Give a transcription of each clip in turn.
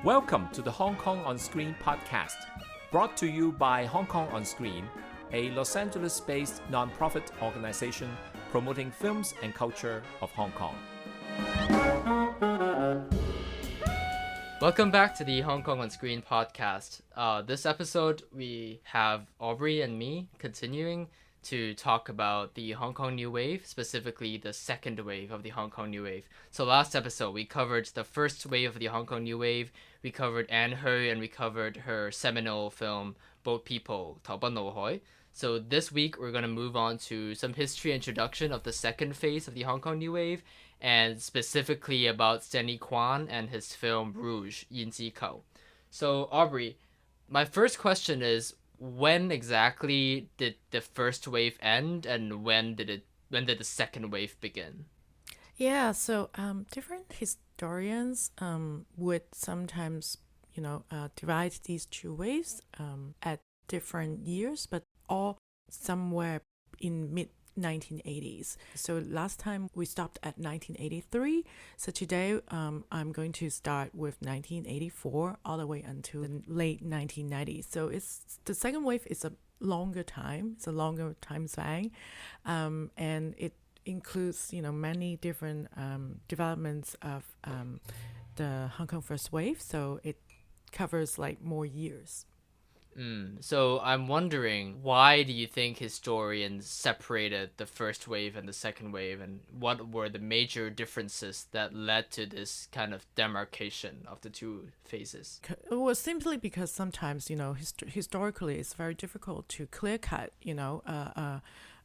Welcome to the Hong Kong On Screen podcast, brought to you by Hong Kong On Screen, a Los Angeles-based non-profit organization promoting films and culture of Hong Kong. Welcome back to the Hong Kong On Screen podcast. This episode, we have Aubrey and me continuing to talk about the Hong Kong New Wave, specifically the second wave of the Hong Kong New Wave. So last episode, we covered the first wave of the Hong Kong New Wave. We covered Anne Hui and we covered her seminal film, Boat People, 投奔怒海. So this week, we're going to move on to some history introduction of the second phase of the Hong Kong New Wave, and specifically about Stanley Kwan and his film Rouge, 胭脂雙響炮. So Aubrey, my first question is, when exactly did the first wave end, and when did the second wave begin? Yeah, so different historians would sometimes, divide these two waves at different years, but all somewhere in mid-1980s. So last time we stopped at 1983. So today I'm going to start with 1984 all the way until the late 1990s. So the second wave is a longer time. It's a longer time span, and it includes many different developments of the Hong Kong first wave. So it covers like more years. So I'm wondering, why do you think historians separated the first wave and the second wave, and what were the major differences that led to this kind of demarcation of the two phases? It was simply because sometimes, historically it's very difficult to clear cut,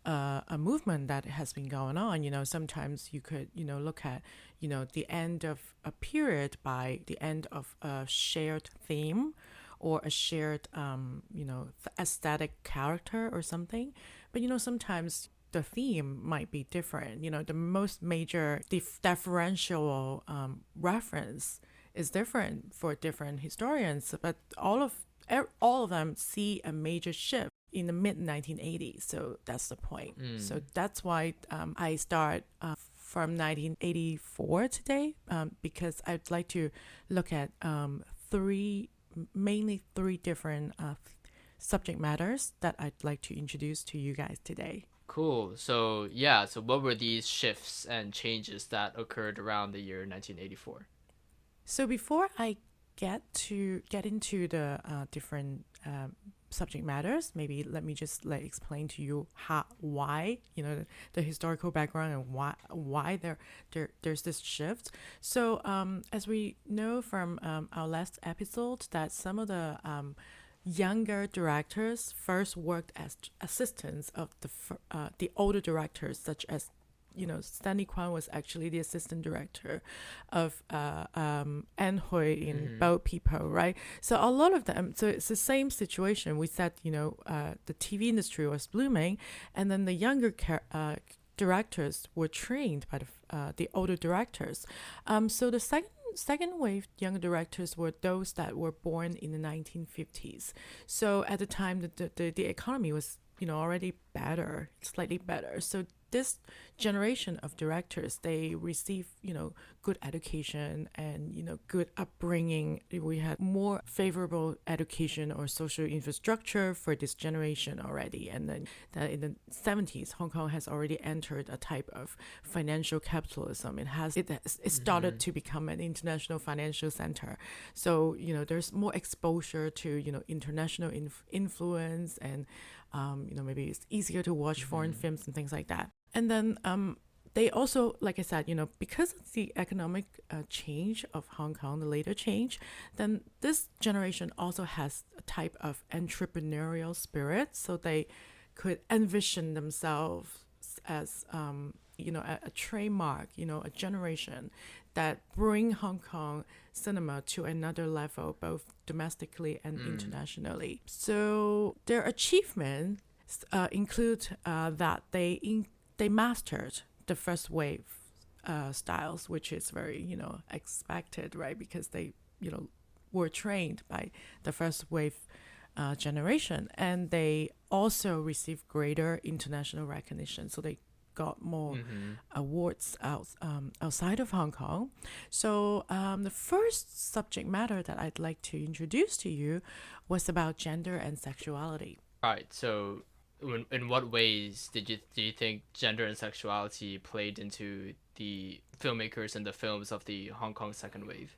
a movement that has been going on. Sometimes you could, look at, the end of a period by the end of a shared theme, or a shared, aesthetic character or something. But, sometimes the theme might be different. The most major differential reference is different for different historians, but all of them see a major shift in the mid-1980s. So that's the point. So that's why I start from 1984 today, because I'd like to look at mainly three different subject matters that I'd like to introduce to you guys today. Cool. So what were these shifts and changes that occurred around the year 1984? So before I get into the different subject matters, maybe let me just explain to you why the historical background and why there's this shift. So as we know from our last episode, that some of the younger directors first worked as assistants of the older directors, such as Stanley Kwan was actually the assistant director of Anne Hui in Boat People, right? So a lot of them, so it's the same situation. We said, the TV industry was blooming, and then the younger directors were trained by the older directors. So the second wave younger directors were those that were born in the 1950s. So at the time, the economy was already better, slightly better. So this generation of directors, they receive, good education and, good upbringing. We had more favorable education or social infrastructure for this generation already. And then in the 70s, Hong Kong has already entered a type of financial capitalism. It started to become an international financial center. So, there's more exposure to, international influence, and, maybe it's easier to watch foreign films and things like that. And then they also, like I said, because of the economic change of Hong Kong, the later change, then this generation also has a type of entrepreneurial spirit. So they could envision themselves as, a trademark, a generation that bring Hong Kong cinema to another level, both domestically and internationally. So their achievements include that they mastered the first wave styles, which is very, expected, right? Because they, were trained by the first wave generation, and they also received greater international recognition. So they got more awards outside of Hong Kong. So the first subject matter that I'd like to introduce to you was about gender and sexuality. Right. So, in what ways do you think gender and sexuality played into the filmmakers and the films of the Hong Kong second wave?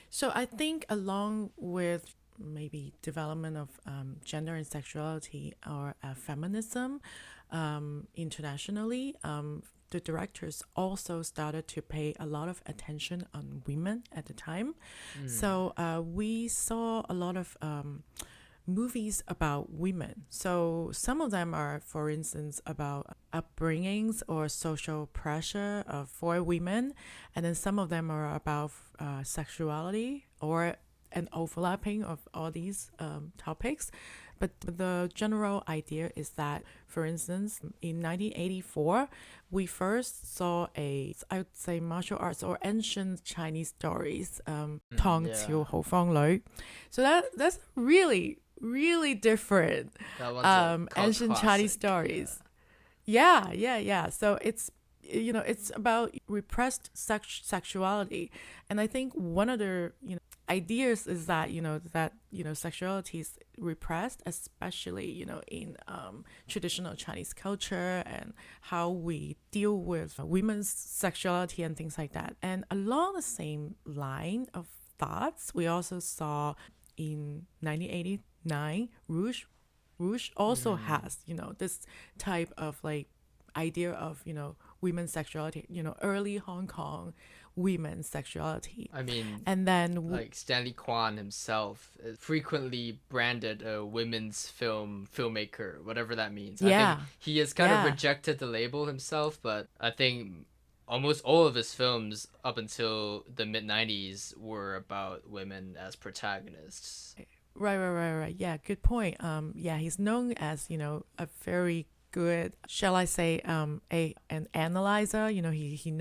So I think along with maybe development of gender and sexuality or feminism internationally, the directors also started to pay a lot of attention on women at the time. So we saw a lot of movies about women. So some of them are, for instance, about upbringings or social pressure for women, and then some of them are about sexuality or an overlapping of all these topics. But the general idea is that, for instance, in 1984, we first saw I would say, martial arts or ancient Chinese stories, Tang,潮豪放女. So that's really different ancient Chinese stories. Yeah. So it's it's about repressed sexuality, and I think one of the ideas is that sexuality is repressed, especially in traditional Chinese culture and how we deal with women's sexuality and things like that. And along the same line of thoughts, we also saw in 1989 Rouge also has this type of idea of women's sexuality, early Hong Kong women's sexuality. I mean, and then Stanley Kwan himself is frequently branded a women's filmmaker, whatever that means. I think he has kind of rejected the label himself, but I think almost all of his films up until the mid-90s were about women as protagonists. Right. Yeah, good point. He's known as, a very good, shall I say, an analyzer. He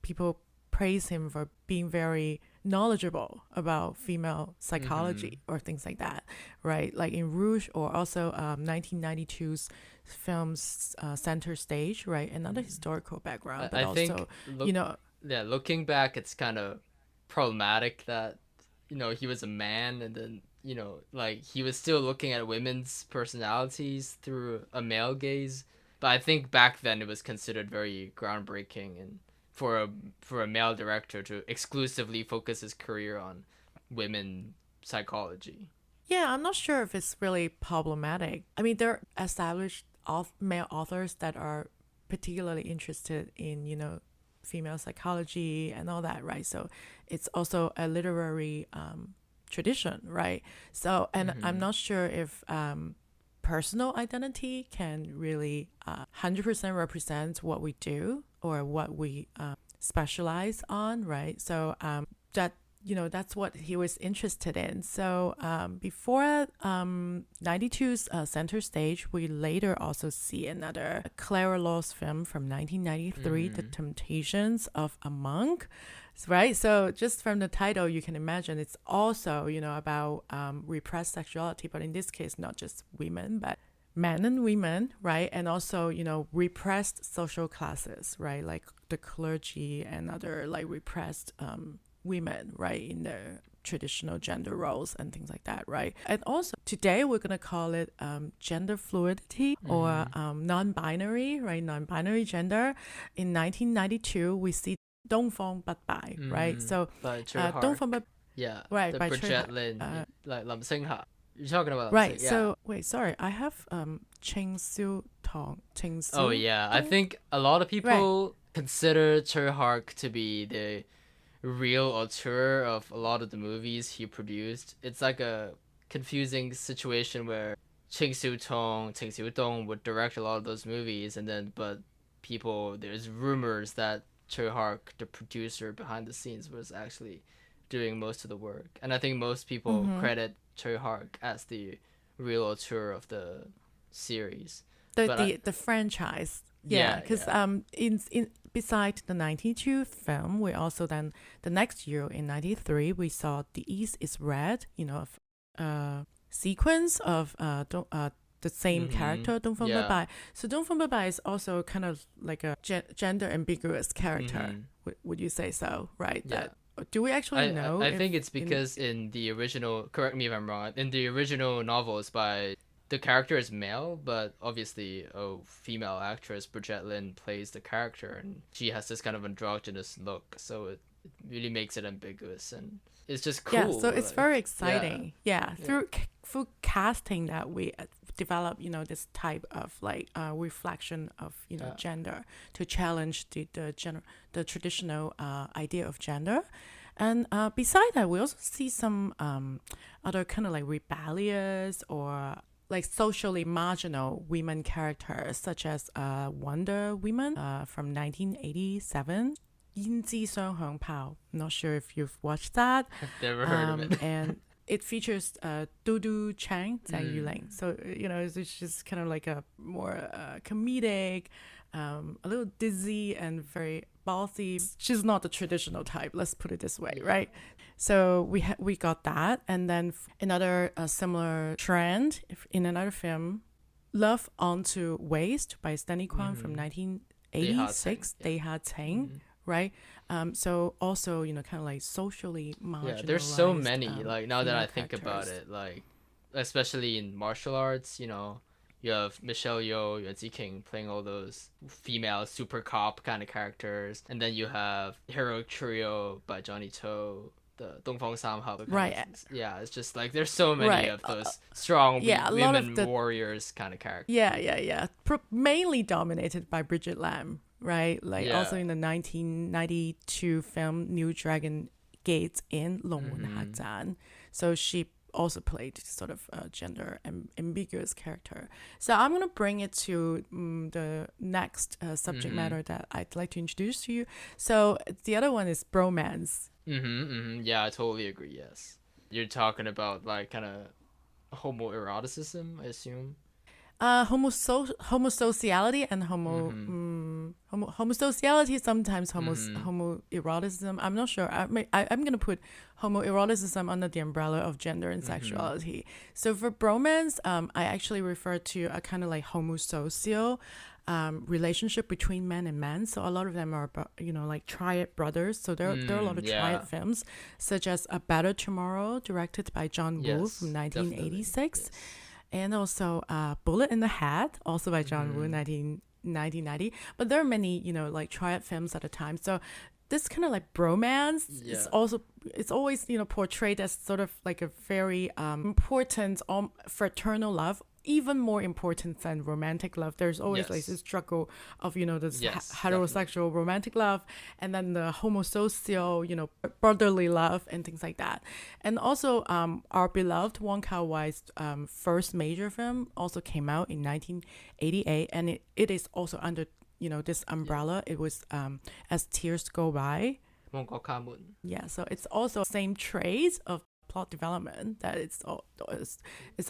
people praise him for being very knowledgeable about female psychology or things like that, right? Like in Rouge, or also 1992's films Center Stage, right? Another historical background, but I also, think, looking back, it's kind of problematic that, he was a man, and then, he was still looking at women's personalities through a male gaze. But I think back then it was considered very groundbreaking, and for a male director to exclusively focus his career on women psychology. Yeah, I'm not sure if it's really problematic. I mean, there are established male authors that are particularly interested in, female psychology and all that, right? So it's also a literary tradition, right? So, and I'm not sure if personal identity can really 100% represent what we do or what we specialize on, right? So that's what he was interested in. So before 92's Center Stage, we later also see another Clara Law's film from 1993, The Temptations of a Monk, right? So just from the title, you can imagine it's also, about repressed sexuality, but in this case, not just women, but men and women, right? And also, repressed social classes, right? Like the clergy and other repressed women, right, in their traditional gender roles and things like that, right? And also today we're going to call it gender fluidity or non-binary, right? Non-binary gender. In 1992, we see 東方不敗, right? So 東方不敗, yeah, right, the by Bridget Lin, like Lim Sing Ha. You're talking about right. Yeah. So wait, sorry, I have Cheng Siu Tong. Oh yeah, I think a lot of people consider Choi Hark to be the real auteur of a lot of the movies he produced. It's like a confusing situation where Cheng Siu Dong would direct a lot of those movies, and then there's rumors that Choi Hark, the producer behind the scenes, was actually doing most of the work. And I think most people credit Choi Hark as the real auteur of the series. The franchise. Yeah, because in beside the 92 film, we also then the next year in 93 we saw The East is Red, sequence of the same character, 东方不败. Yeah. So 东方不败 is also kind of like a gender ambiguous character. Would you say so? Right? Yeah. Do we actually know? I think it's because in the original, correct me if I'm wrong, in the original novels the character is male, but obviously a female actress, Bridget Lin, plays the character, and she has this kind of androgynous look, so it really makes it ambiguous, and it's just cool. Yeah, so it's very exciting. Yeah. Through casting that we develop, this type of like reflection of gender to challenge the traditional idea of gender. And beside that, we also see some other kind of like rebellious or like socially marginal women characters, such as Wonder Woman from 1987. 胭脂雙響炮. Not sure if you've watched that. I've never heard of it. And it features Dudu Chang, Zhang Yuling. So, it's just kind of like a more comedic, a little dizzy and very ballsy. She's not the traditional type, let's put it this way, right? So we got that. And then another similar trend in another film, Love Onto Waste by Stanley Kwan from 1986, Tang, Tang. Right, so also kind of like socially marginalized. Yeah, there's so many. Like now that I think about it, like especially in martial arts, you have Michelle Yeoh, Yuan Ziking playing all those female super cop kind of characters, and then you have Heroic Trio by Johnny To, the 東方三俠. Right. Yeah, it's just like there's so many of those strong women warriors kind of characters. Yeah. Mainly dominated by Bridget Lam. Right, like also in the 1992 film New Dragon Gates in 龍門客棧. So she also played sort of a gender ambiguous character. So I'm going to bring it to the next subject matter that I'd like to introduce to you. So the other one is bromance. Yeah, I totally agree, yes. You're talking about like kind of homoeroticism, I assume. Homosociality and homosociality, sometimes homoeroticism. I'm not sure. I'm going to put homoeroticism under the umbrella of gender and sexuality. So for bromance, I actually refer to a kind of like homosocial relationship between men and men. So a lot of them are, like triad brothers. So there are a lot of triad films, such as A Better Tomorrow, directed by John Woo from 1986. And also Bullet in the Head, also by John Woo, 1990. But there are many, like triad films at the time. So this kind of like bromance is also, it's always, portrayed as sort of like a very important fraternal love, even more important than romantic love. There's always like this struggle of, this heterosexual romantic love, and then the homosocial, brotherly love and things like that. And also our beloved Wong Kar-wai's first major film also came out in 1988, and it is also under, this umbrella. It was As Tears Go By.旺角卡門. Yeah, so it's also same traits of plot development, that it's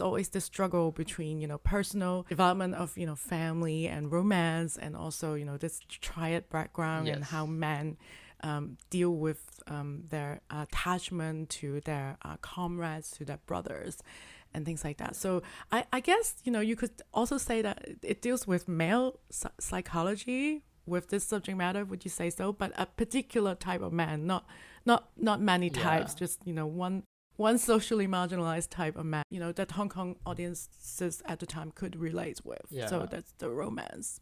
always the struggle between personal development of family and romance, and also this triad background and how men deal with their attachment to their comrades, to their brothers, and things like that. So I guess you could also say that it deals with male psychology with this subject matter. Would you say so? But a particular type of man, not many types, just one socially marginalized type of man, that Hong Kong audiences at the time could relate with. So that's the romance.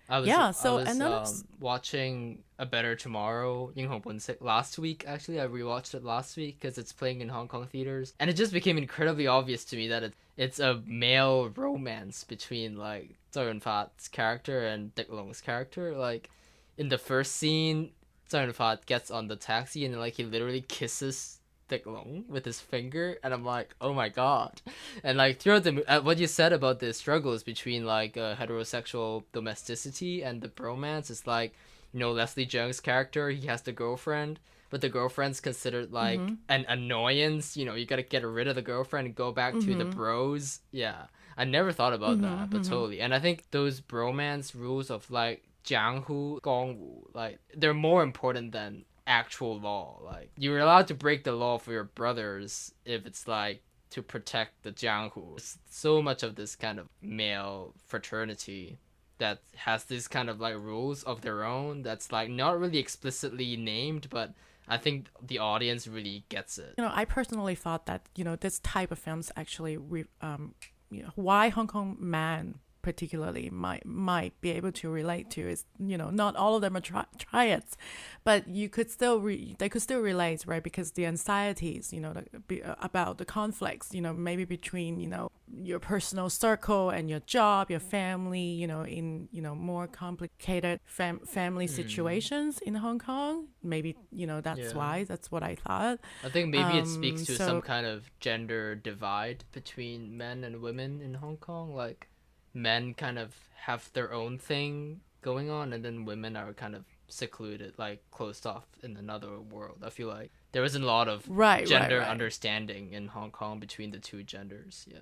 I was watching A Better Tomorrow, 英雄本色, last week. Actually, I rewatched it last week because it's playing in Hong Kong theaters, and it just became incredibly obvious to me that it's a male romance between like Zhao Yunfat's character and Dick Lung's character. Like in the first scene, Zhao Yunfat gets on the taxi and like he literally kisses Dick Lung with his finger, and I'm like, oh my god. And like throughout what you said about the struggles between like heterosexual domesticity and the bromance, is like, Leslie Cheung's character, he has the girlfriend, but the girlfriend's considered like an annoyance. You gotta get rid of the girlfriend and go back to the bros. I never thought about that, but totally. And I think those bromance rules of like jianghu, gongwu, like they're more important than actual law. Like you're allowed to break the law for your brothers if it's like to protect the jianghu. There's so much of this kind of male fraternity that has this kind of like rules of their own that's like not really explicitly named, but I think the audience really gets it. I personally thought that, this type of films actually, why Hong Kong man particularly might be able to relate to is, not all of them are triads, but you could still they could still relate, right? Because the anxieties, about the conflicts, maybe between, your personal circle and your job, your family, in, more complicated family situations in Hong Kong. Maybe, that's why, that's what I thought. I think maybe it speaks to some kind of gender divide between men and women in Hong Kong. Like, men kind of have their own thing going on, and then women are kind of secluded, like closed off in another world. I feel like there isn't a lot of gender understanding in Hong Kong between the two genders. Yeah.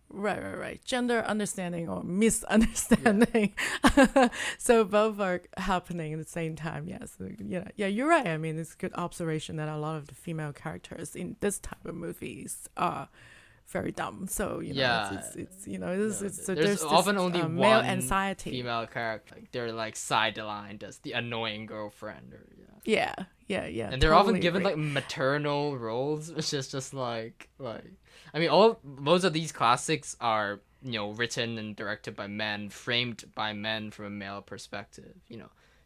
Right. Gender understanding or misunderstanding. Yeah. So both are happening at the same time. Yes. Yeah, you're right. I mean, it's a good observation that a lot of the female characters in this type of movies are very dumb. So there's often only one male anxiety, female character. Like, they're like sidelined as the annoying girlfriend, or yeah. And they're often given like maternal roles, which is just like I mean, most of these classics are written and directed by men, framed by men from a male perspective.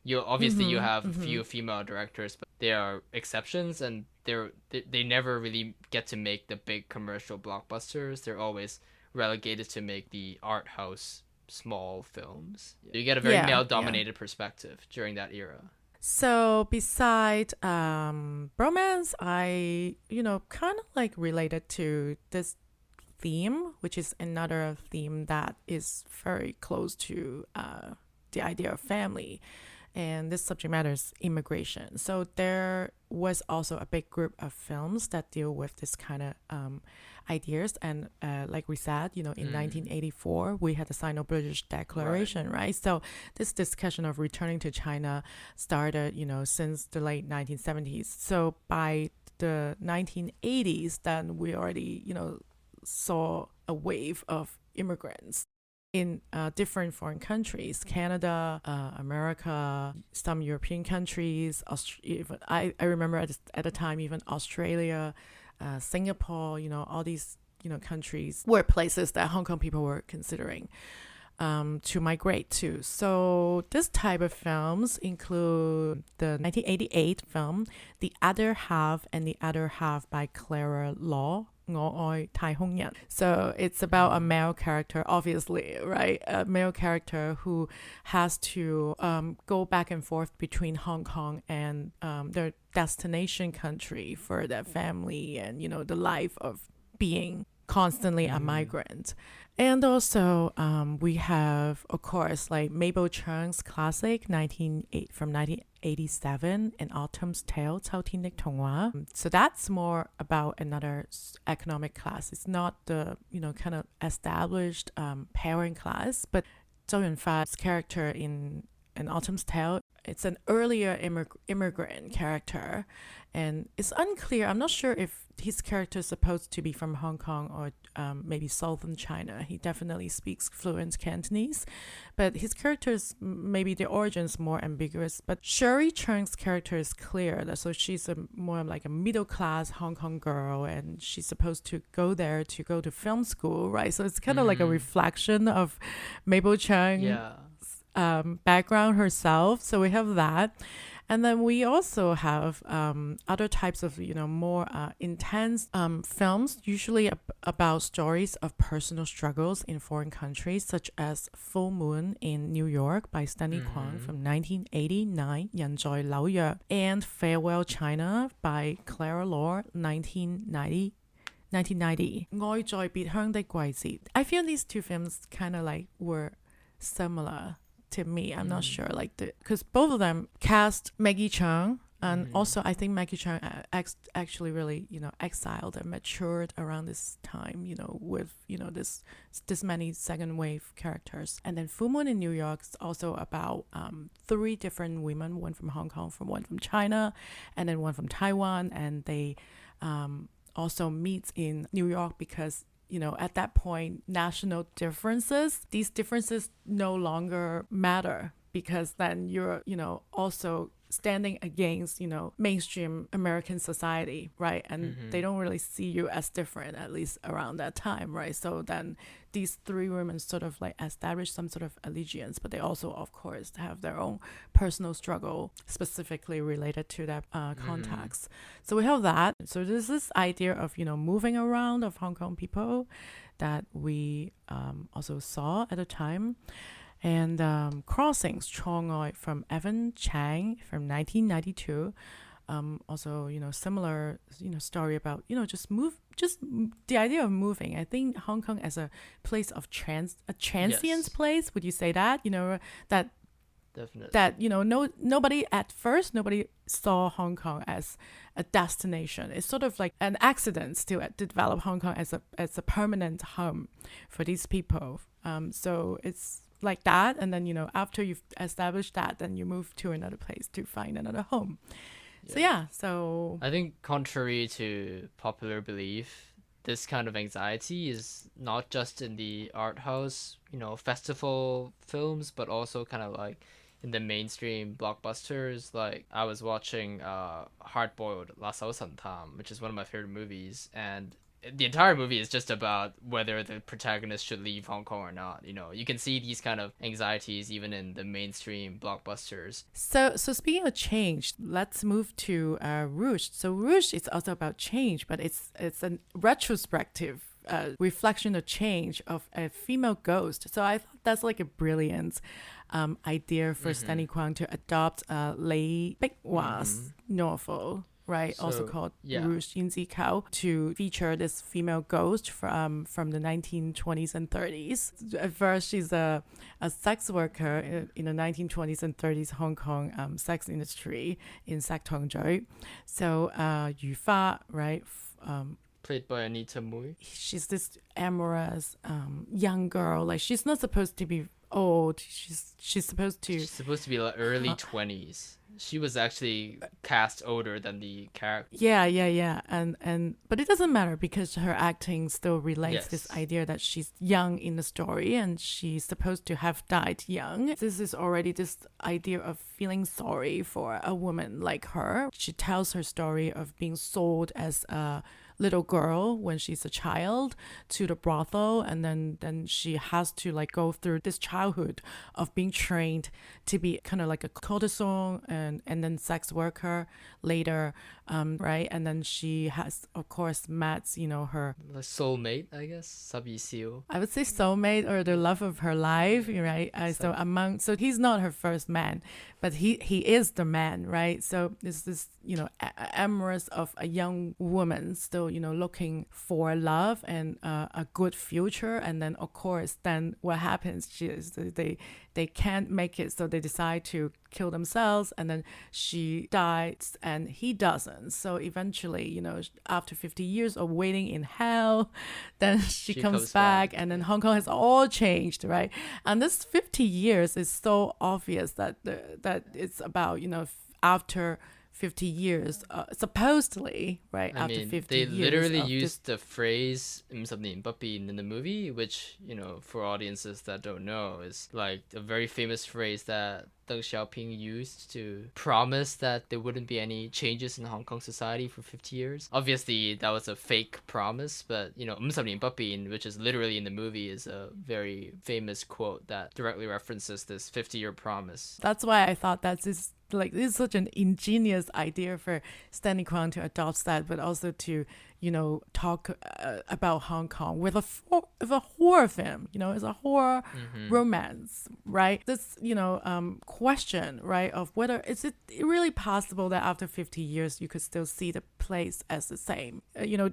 You obviously you have a few female directors, but they are exceptions, and they never really get to make the big commercial blockbusters. They're always relegated to make the art house small films. You get a very male dominated perspective during that era. So beside romance, I kind of like related to this theme, which is another theme that is very close to the idea of family. And this subject matter is immigration. So there was also a big group of films that deal with this kind of ideas. And like we said, in 1984, we had the Sino-British Declaration, right? So this discussion of returning to China started, since the late 1970s. So by the 1980s, then we already, saw a wave of immigrants in different foreign countries, Canada, America, some European countries, even I remember at the time even Australia, Singapore, all these countries were places that Hong Kong people were considering to migrate to. So this type of films include the 1988 film The Other Half and the Other Half by Clara Law, 我愛太空人. So it's about a male character, obviously, right? A male character who has to go back and forth between Hong Kong and their destination country for their family and, the life of being constantly a migrant. And also we have, of course, like Mabel Cheung's classic from 1987, An Autumn's Tale, 秋天的童話. So that's more about another economic class. It's not the, kind of established parent class, but Zhou Yunfa's character in An Autumn's Tale, it's an earlier immigrant character, and it's unclear. I'm not sure if his character is supposed to be from Hong Kong or maybe southern China. He definitely speaks fluent Cantonese, but his character's maybe the origins more ambiguous. But Cherie Cheung's character is clear. So she's more like a middle class Hong Kong girl, and she's supposed to go there to go to film school, right? So it's kind of like a reflection of Mabel Cheung. Background herself. So we have that. And then we also have other types of, more intense films, usually about stories of personal struggles in foreign countries, such as Full Moon in New York by Stanley Kwan from 1989, 人在紐約, and Farewell China by Clara Law, 1990. 愛在別鄉的季節. I feel these two films kind of like were similar to me. I'm not sure, like because both of them cast Maggie Cheung, and also I think Maggie Cheung actually really exiled and matured around this time, with this many second wave characters. And then Full Moon in New York is also about 3 different women, one from Hong Kong, one from China, and then one from Taiwan, and they also meets in New York because at that point, national differences, these differences no longer matter because then you're, also standing against, mainstream American society, right? And they don't really see you as different, at least around that time, right? So then these three women sort of like establish some sort of allegiance, but they also, of course, have their own personal struggle specifically related to that context. So we have that. So there's this idea of, moving around of Hong Kong people that we also saw at the time. And Crossings, Cheung from Evan Chang from 1992. Also, similar, story about, just the idea of moving. I think Hong Kong as a place of transient place, would you say that? That Definitely. That, nobody saw Hong Kong as a destination. It's sort of like an accident to develop Hong Kong as a permanent home for these people. So it's like that, and then after you've established that, then you move to another place to find another home. So I think contrary to popular belief, this kind of anxiety is not just in the art house, festival films, but also kind of like in the mainstream blockbusters. Like I was watching Hard Boiled La Sao San Tam, which is one of my favorite movies, and the entire movie is just about whether the protagonist should leave Hong Kong or not. You can see these kind of anxieties even in the mainstream blockbusters. So speaking of change, let's move to Rouge. So Rouge is also about change, but it's a retrospective reflection of change of a female ghost. So I thought that's like a brilliant idea for Stanley Kwan to adopt Lei Bicwa's novel. Right, also called Rouge Yinzi to feature this female ghost from the 1920s and 30s. At first, she's a sex worker in the 1920s and 30s Hong Kong sex industry in Sac Tong Zhui. So Yu Fa, right? Played by Anita Mui. She's this amorous young girl. Like she's not supposed to be old. She's supposed to be like early 20s. She was actually cast older than the character. Yeah. And but it doesn't matter because her acting still relates this idea that she's young in the story and she's supposed to have died young. This is already this idea of feeling sorry for a woman like her. She tells her story of being sold as a little girl when she's a child to the brothel, and then she has to like go through this childhood of being trained to be kind of like a courtesan and then sex worker later, right? And then she has of course met her soulmate, I guess, Sabi Siu. I would say soulmate or the love of her life, right? So he's not her first man, but he is the man, right? So it's this amorous of a young woman still looking for love and a good future, and then of course then what happens is they can't make it, so they decide to kill themselves, and then she dies and he doesn't. So eventually after 50 years of waiting in hell, then she comes back, and then Hong Kong has all changed, right? And this 50 years is so obvious that it's about after 50 years, supposedly, right? I after mean, 50 they years. literally used the phrase 50年不變 in the movie, which, for audiences that don't know, is like a very famous phrase that Deng Xiaoping used to promise that there wouldn't be any changes in Hong Kong society for 50 years. Obviously, that was a fake promise, but, 50年不變, which is literally in the movie, is a very famous quote that directly references this 50-year promise. That's why I thought this is such an ingenious idea for Stanley Kwan to adopt that, but also to talk about Hong Kong with a horror film. It's a horror romance, right? This question, right, of whether is it really possible that after 50 years you could still see the place as the same.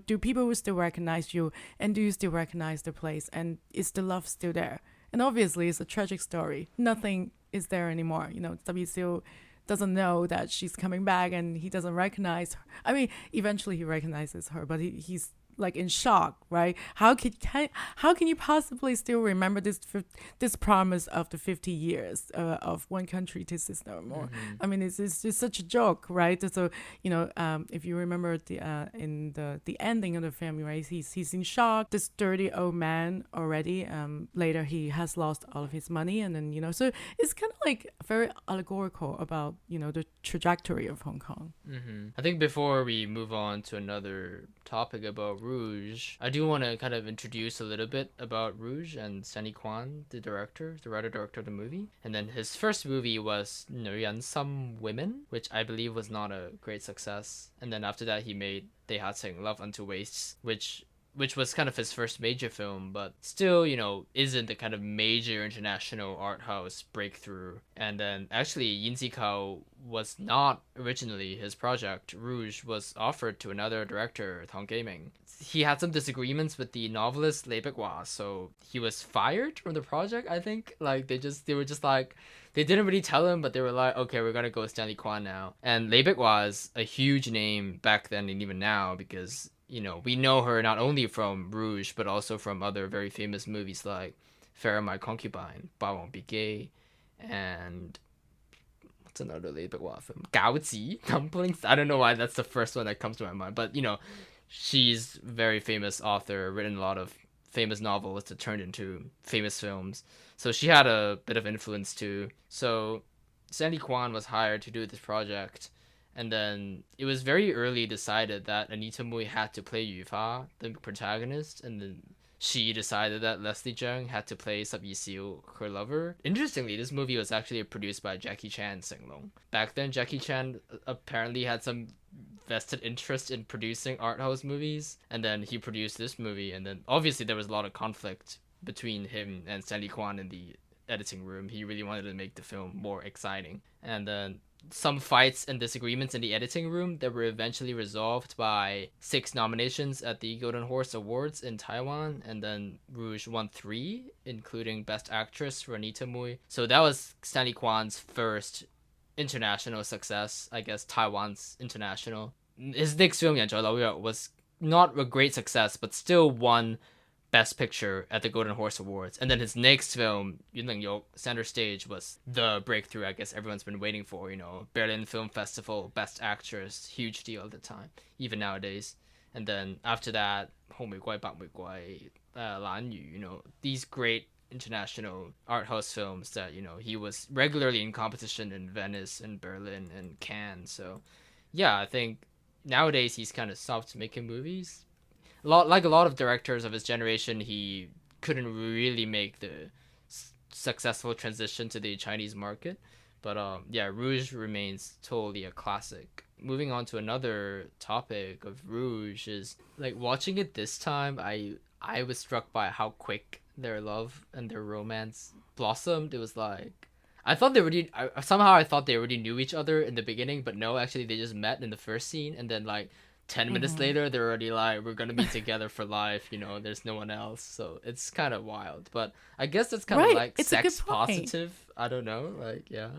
Do people still recognize you, and do you still recognize the place, and is the love still there? And obviously it's a tragic story. Nothing is there anymore. WCO doesn't know that she's coming back, and he doesn't recognize her. I mean, eventually he recognizes her, but he's like in shock, right? How can you possibly still remember this promise of the 50 years of one country two system? Or I mean, it's just such a joke, right? So if you remember in the ending of the film, right? He's in shock. This dirty old man already. Later he has lost all of his money, and then so it's kind of like very allegorical about the trajectory of Hong Kong. I think before we move on to another topic about Rouge, I do want to kind of introduce a little bit about Rouge and Stanley Kwan, the writer-director of the movie. And then his first movie was 女人心 Women, which I believe was not a great success. And then after that, he made 地下情 Love Unto Waste, which was kind of his first major film, but still, isn't the kind of major international art house breakthrough. And then actually, Yin Zikao was not originally his project. Rouge was offered to another director, Tang Gaming. He had some disagreements with the novelist Lei Bicwa, so he was fired from the project, I think. Like, they didn't really tell him, but they were like, okay, we're gonna go with Stanley Kwan now. And Lei Bicwa is a huge name back then and even now because we know her not only from Rouge, but also from other very famous movies like Farrah My Concubine, Ba Won't Be Gay, and what's another Lei Bicwa film? Gaozi, Dumplings. I don't know why that's the first one that comes to my mind, but she's a very famous author, written a lot of famous novels that turned into famous films. So she had a bit of influence too. So Stanley Kwan was hired to do this project. And then it was very early decided that Anita Mui had to play Yu Fa, the protagonist, and then she decided that Leslie Cheung had to play Sub Yixiu, her lover. Interestingly, this movie was actually produced by Jackie Chan Singlong. Back then, Jackie Chan apparently had some vested interest in producing art house movies, and then he produced this movie, and then obviously there was a lot of conflict between him and Stanley Kwan in the editing room. He really wanted to make the film more exciting. And then some fights and disagreements in the editing room that were eventually resolved by 6 nominations at the Golden Horse Awards in Taiwan, and then Rouge won 3, including Best Actress for Anita Mui. So that was Stanley Kwan's first international success, I guess Taiwan's international. His next film, 人在紐約, was not a great success, but still won Best Picture at the Golden Horse Awards. And then his next film, Yun Ling Yok, Center Stage, was the breakthrough I guess everyone's been waiting for. Berlin Film Festival, Best Actress, huge deal at the time, even nowadays. And then after that, 紅玫瑰,白玫瑰, 蘭嶼, these great international art house films that, he was regularly in competition in Venice and Berlin and Cannes. So yeah, I think nowadays he's kind of stopped making movies. Like a lot of directors of his generation, he couldn't really make the successful transition to the Chinese market. But Rouge remains totally a classic. Moving on to another topic of Rouge is, like, watching it this time, I was struck by how quick their love and their romance blossomed. It was like, I thought I thought they already knew each other in the beginning, but no, actually they just met in the first scene, and then like 10 minutes later they're already like, we're gonna be together for life, there's no one else. So it's kind of wild, but I guess it's kind of like it's sex positive. I don't know, like, yeah,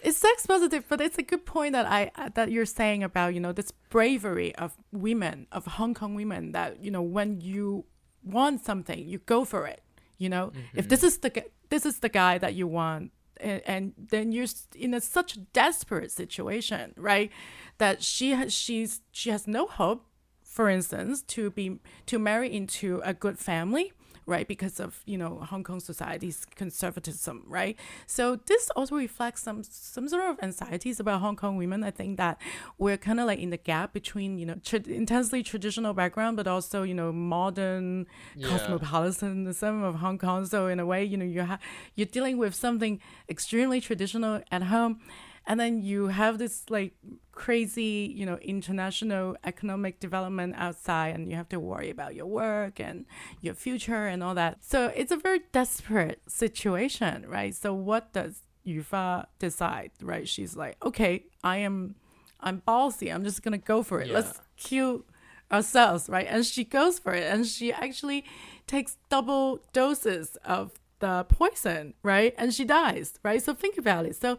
it's sex positive, but it's a good point that you're saying about this bravery of women, of Hong Kong women, that when you want something, you go for it. If this is the guy that you want, and then you're in such a desperate situation, right? That she has no hope, for instance, to marry into a good family, right? Because of Hong Kong society's conservatism, right? So this also reflects some sort of anxieties about Hong Kong women. I think that we're kind of like in the gap between intensely traditional background, but also modern cosmopolitanism of Hong Kong. So in a way, you're dealing with something extremely traditional at home, and then you have this like crazy, international economic development outside, and you have to worry about your work and your future and all that. So it's a very desperate situation, right? So what does Yu Fa decide, right? She's like, okay, I'm ballsy. I'm just going to go for it. Yeah. Let's kill ourselves, right? And she goes for it, and she actually takes double doses of the poison, right? And she dies, right? So think about it. So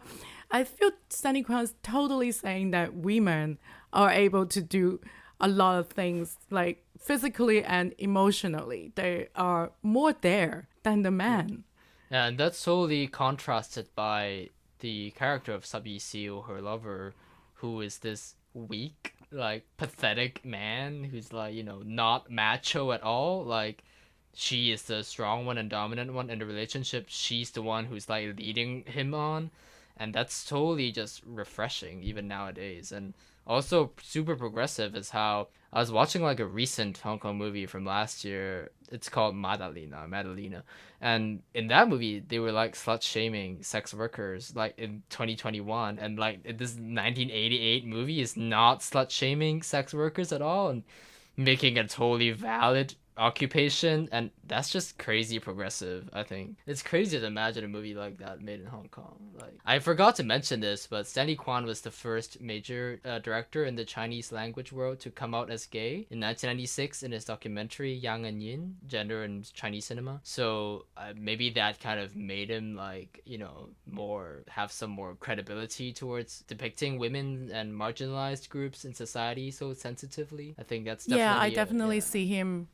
I feel Stanley Kwan is totally saying that women are able to do a lot of things, like physically and emotionally. They are more there than the man. Yeah, and that's totally contrasted by the character of Sabi or her lover, who is this weak, like pathetic man who's like, not macho at all. Like, she is the strong one and dominant one in the relationship. She's the one who's like leading him on. And that's totally just refreshing even nowadays. And also super progressive is how I was watching like a recent Hong Kong movie from last year. It's called Madalena. And in that movie, they were like slut shaming sex workers like in 2021. And like this 1988 movie is not slut shaming sex workers at all and making a totally valid occupation, and that's just crazy progressive. I think it's crazy to imagine a movie like that made in Hong Kong. Like, I forgot to mention this, but Stanley Kwan was the first major director in the Chinese language world to come out as gay in 1996 in his documentary Yang and Yin, Gender in Chinese Cinema. So maybe that kind of made him like, have some more credibility towards depicting women and marginalized groups in society so sensitively. I think that's definitely I definitely see him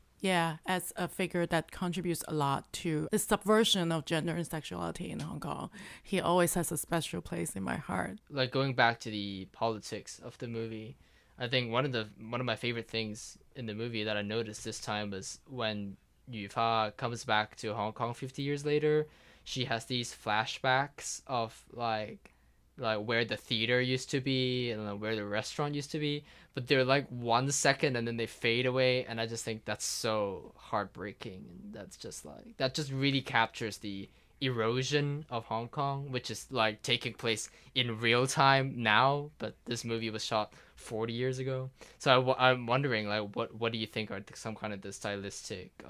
as a figure that contributes a lot to the subversion of gender and sexuality in Hong Kong. He always has a special place in my heart. Like, going back to the politics of the movie, I think one of my favorite things in the movie that I noticed this time was when Yu Fa comes back to Hong Kong 50 years later. She has these flashbacks of like where the theater used to be and where the restaurant used to be, but they're like 1 second and then they fade away, and I just think that's so heartbreaking. And that's just like, that just really captures the erosion of Hong Kong, which is like taking place in real time now, but this movie was shot 40 years ago. So I'm wondering, like, what do you think are some kind of the stylistic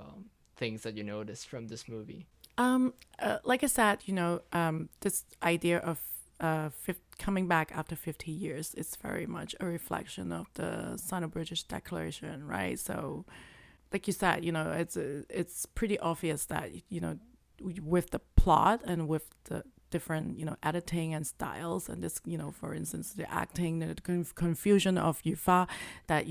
things that you noticed from this movie? Like I said, this idea of coming back after 50 years is very much a reflection of the Sino-British Declaration, right? So, like you said, it's pretty obvious that, with the plot and with the different, editing and styles, and this, for instance, the acting, the confusion of Yu Fa, that,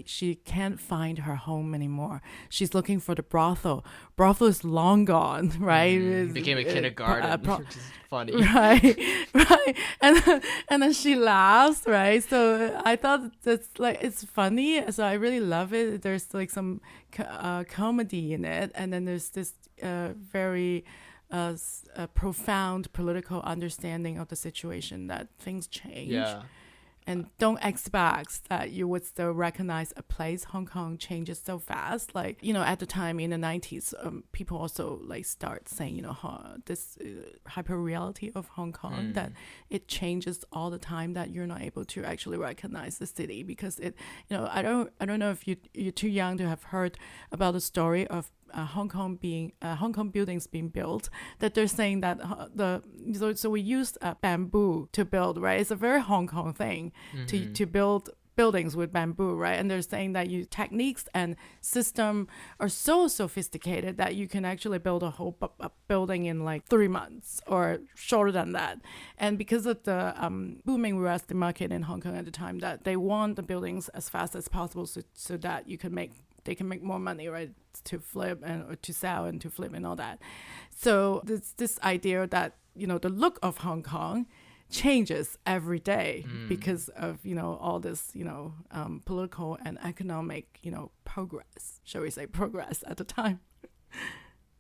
she can't find her home anymore. She's looking for the brothel. Brothel is long gone, right? It became a kindergarten, which is funny. Right. And then she laughs, right? So I thought that's like, it's funny. So I really love it. There's like some comedy in it. And then there's this very a profound political understanding of the situation, that things change, and don't expect that you would still recognize a place. Hong Kong changes so fast. Like, at the time in the 90s, people also like start saying, this hyper reality of Hong Kong, that it changes all the time, that you're not able to actually recognize the city because it, I don't know if you're too young to have heard about the story of Hong Kong buildings being built, that they're saying that so we used bamboo to build, right? It's a very Hong Kong thing to build buildings with bamboo, right? And they're saying that techniques and system are so sophisticated that you can actually build a whole building in like 3 months or shorter than that. And because of the booming real estate market in Hong Kong at the time, that they want the buildings as fast as possible so that they can make more money, right, to flip or to sell and to flip and all that. So this idea that, the look of Hong Kong changes every day because of, all this, political and economic, progress, shall we say progress at the time.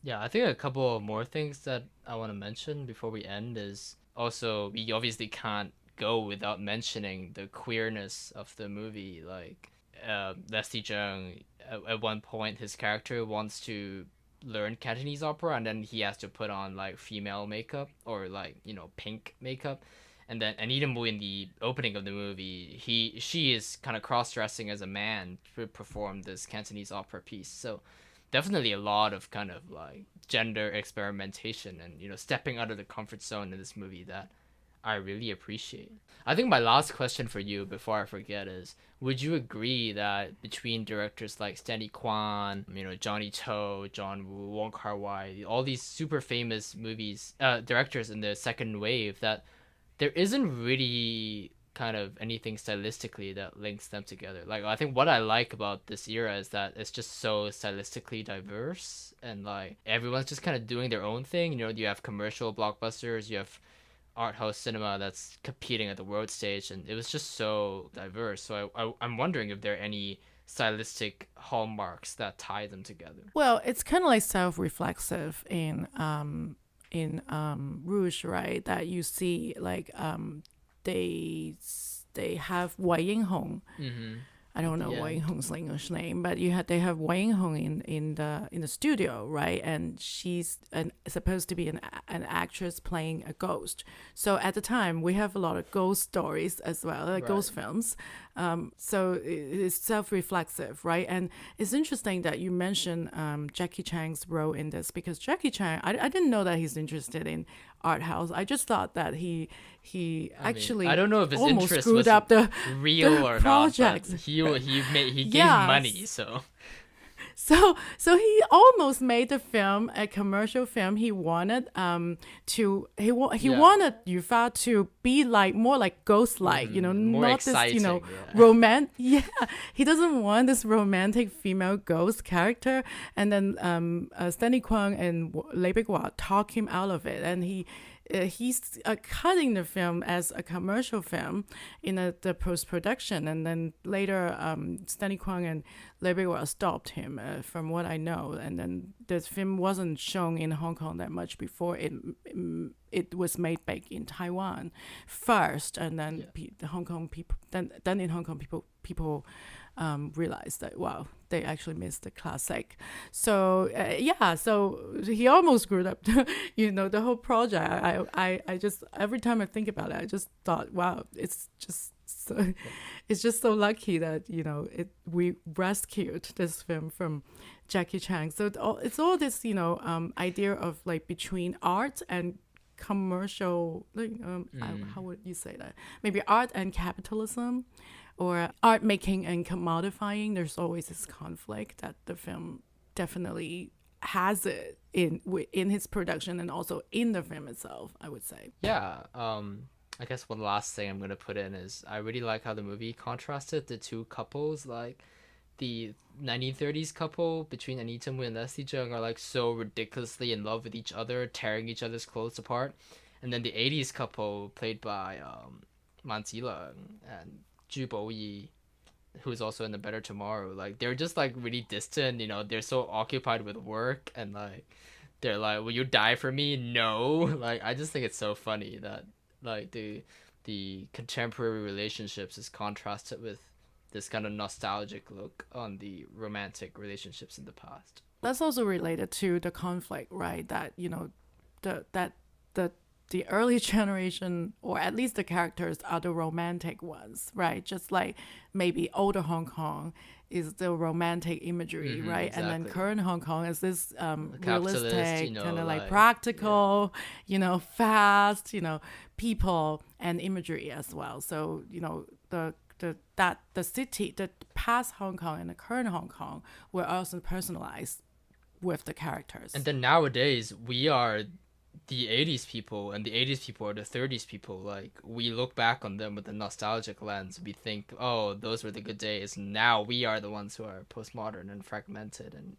Yeah, I think a couple of more things that I want to mention before we end is also, we obviously can't go without mentioning the queerness of the movie. Like, Leslie Cheung, at one point his character wants to learn Cantonese opera, and then he has to put on like female makeup or like pink makeup, and then Anita in the opening of the movie, she is kind of cross-dressing as a man to perform this Cantonese opera piece. So definitely a lot of kind of like gender experimentation and stepping out of the comfort zone in this movie that I really appreciate. I think my last question for you before I forget is, would you agree that between directors like Stanley Kwan, Johnny To, John Woo, Wong Kar-wai, all these super famous directors in the second wave, that there isn't really kind of anything stylistically that links them together. Like, I think what I like about this era is that it's just so stylistically diverse, and like everyone's just kind of doing their own thing. You know, you have commercial blockbusters, you have art house cinema that's competing at the world stage, and it was just so diverse. So I'm wondering if there are any stylistic hallmarks that tie them together. Well, it's kind of like self-reflexive in Rouge, right? That you see like they have Wei Yinghong. I don't know Wei Yinghong's English name, but they have Wei Yinghong in the studio, right? And she's supposed to be an actress playing a ghost. So at the time, we have a lot of ghost stories as well, like ghost films. So it's self-reflexive, right? And it's interesting that you mentioned Jackie Chan's role in this, because Jackie Chan, I didn't know that he's interested in art house. I just thought that he actually I don't know if his almost interest screwed was up the real or project. not, but he gave Yes. money, so. So he almost made the film a commercial film. He wanted wanted Yufa to be like more like ghost-like, you know, more not exciting, this, you know, yeah. He doesn't want this romantic female ghost character. And then Stanley Kwan and Lei Biguo talk him out of it, and he's cutting the film as a commercial film in the post-production, and then later Stanley Kwan and Lei Biguo stopped him, from what I know, and then the film wasn't shown in Hong Kong that much before it was made back in Taiwan first, and then the Hong Kong people then in Hong Kong people realized that, wow, they actually missed the classic. So so he almost screwed up the whole project. I just, every time I think about it, I just thought, wow, it's just so lucky that we rescued this film from Jackie Chan. So it's all this idea of like between art and commercial, like how would you say that? Maybe art and capitalism, or art making and commodifying. There's always this conflict that the film definitely has it in his production and also in the film itself, I would say. Yeah. I guess one last thing I'm gonna put in is I really like how the movie contrasted the two couples. Like the 1930s couple between Anita and Leslie Cheung are like so ridiculously in love with each other, tearing each other's clothes apart, and then the 80s couple played by Man Zilang and Zhu Boyi, who's also in The Better Tomorrow, like they're just like really distant, they're so occupied with work, and like they're like, will you die for me? No. Like I just think it's so funny that like the contemporary relationships is contrasted with this kind of nostalgic look on the romantic relationships in the past. That's also related to the conflict, right? That the early generation, or at least the characters, are the romantic ones, right? Just like maybe older Hong Kong is the romantic imagery, right? Exactly. And then current Hong Kong is this Capitalist, realistic, kind of like practical, fast, people and imagery as well. So the city, the past Hong Kong and the current Hong Kong were also personalized with the characters. And then nowadays we are the 80s people, and the 80s people are the 30s people. Like we look back on them with a nostalgic lens. We think, oh, those were the good days. Now we are the ones who are postmodern and fragmented, and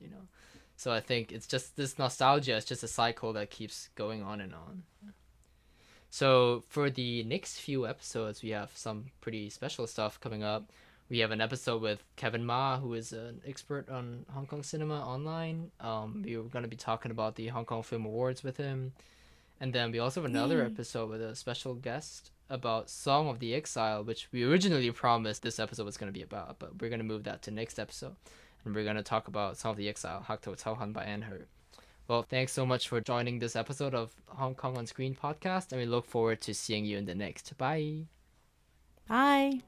so I think it's just this nostalgia is just a cycle that keeps going on and on. So for the next few episodes, we have some pretty special stuff coming up. We have an episode with Kevin Ma, who is an expert on Hong Kong cinema online. We were going to be talking about the Hong Kong Film Awards with him. And then we also have another episode with a special guest about Song of the Exile, which we originally promised this episode was going to be about, but we're going to move that to next episode. And we're going to talk about Song of the Exile, Hak To Cao Han by Anne He. Well, thanks so much for joining this episode of Hong Kong on Screen podcast, and we look forward to seeing you in the next. Bye. Bye.